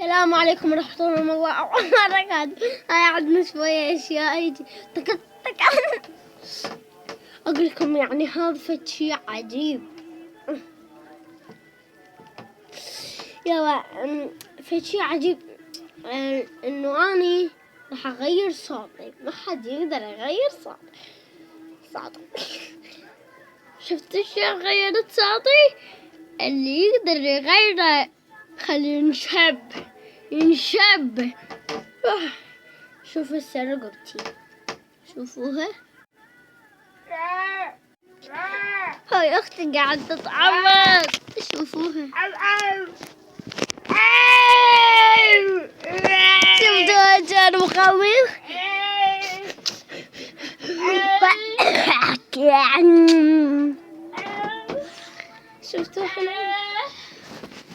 السلام عليكم ورحمة الله وبركاته. هاي عندنا شوية أشياء يجي تك أقول لكم يعني هذا فد شيء عجيب. يلا فد شيء عجيب إنه أني راح أغير صوتي، ما حد يقدر يغير صوتي. شفت الشيء غيرت صوتي؟ اللي يقدر يغيره خليه ينشب. شوفوا رقبتي، شوفوها. هاي أختي قاعدة تتعوض، شوفوها. شفتوها كان مخوف. شفتوها حلوة.